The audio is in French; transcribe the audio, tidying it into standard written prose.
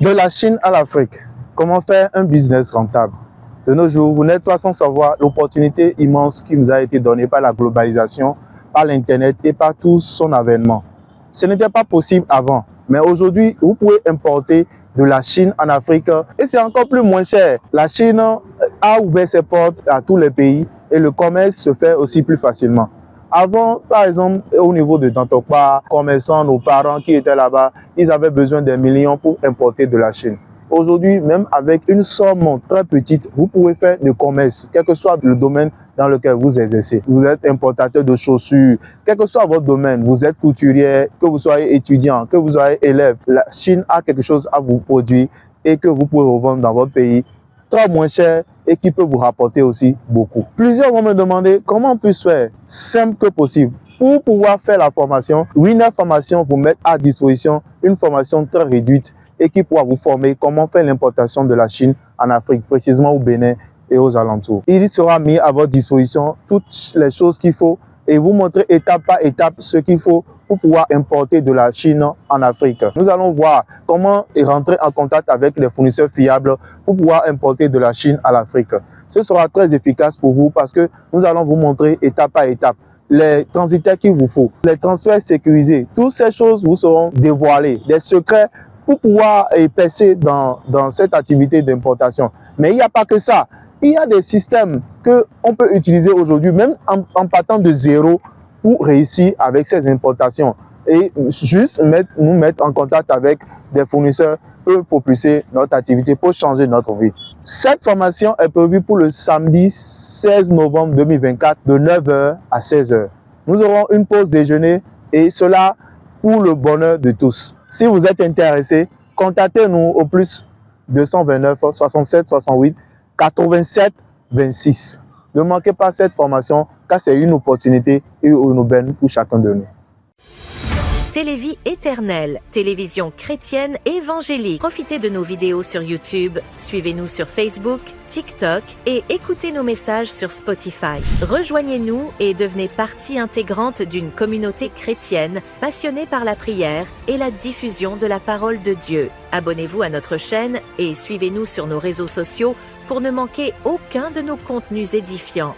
De la Chine à l'Afrique, comment faire un business rentable? De nos jours, vous n'êtes pas sans savoir l'opportunité immense qui nous a été donnée par la globalisation, par l'Internet et par tout son avènement. Ce n'était pas possible avant, mais aujourd'hui, vous pouvez importer de la Chine en Afrique et c'est encore plus moins cher. La Chine a ouvert ses portes à tous les pays et le commerce se fait aussi plus facilement. Avant, par exemple, au niveau de Dantokpa, commerçants, nos parents qui étaient là-bas, ils avaient besoin des millions pour importer de la Chine. Aujourd'hui, même avec une somme très petite, vous pouvez faire du commerce, quel que soit le domaine dans lequel vous exercez. Vous êtes importateur de chaussures, quel que soit votre domaine, vous êtes couturier, que vous soyez étudiant, que vous soyez élève, la Chine a quelque chose à vous produire et que vous pouvez revendre dans votre pays très moins cher et qui peut vous rapporter aussi beaucoup. Plusieurs vont me demander comment on peut faire simple que possible. Pour pouvoir faire la formation, Winner Formation vous met à disposition une formation très réduite et qui pourra vous former comment faire l'importation de la Chine en Afrique, précisément au Bénin et aux alentours. Il sera mis à votre disposition toutes les choses qu'il faut et vous montrer étape par étape ce qu'il faut pour pouvoir importer de la Chine en Afrique. Nous allons voir comment rentrer en contact avec les fournisseurs fiables pour pouvoir importer de la Chine à l'Afrique. Ce sera très efficace pour vous parce que nous allons vous montrer étape par étape les transitaires qu'il vous faut, les transferts sécurisés. Toutes ces choses vous seront dévoilées, des secrets pour pouvoir percer dans cette activité d'importation. Mais il n'y a pas que ça. Il y a des systèmes qu'on peut utiliser aujourd'hui, même en partant de zéro, pour réussir avec ces importations. Et juste nous mettre en contact avec des fournisseurs peut propulser notre activité, pour changer notre vie. Cette formation est prévue pour le samedi 16 novembre 2024 de 9h à 16h. Nous aurons une pause déjeuner et cela pour le bonheur de tous. Si vous êtes intéressé, contactez-nous au plus 229 67 68 87 26. Ne manquez pas cette formation car c'est une opportunité et une aubaine pour chacun de nous. Télévie éternelle, télévision chrétienne évangélique. Profitez de nos vidéos sur YouTube, suivez-nous sur Facebook, TikTok et écoutez nos messages sur Spotify. Rejoignez-nous et devenez partie intégrante d'une communauté chrétienne passionnée par la prière et la diffusion de la parole de Dieu. Abonnez-vous à notre chaîne et suivez-nous sur nos réseaux sociaux pour ne manquer aucun de nos contenus édifiants.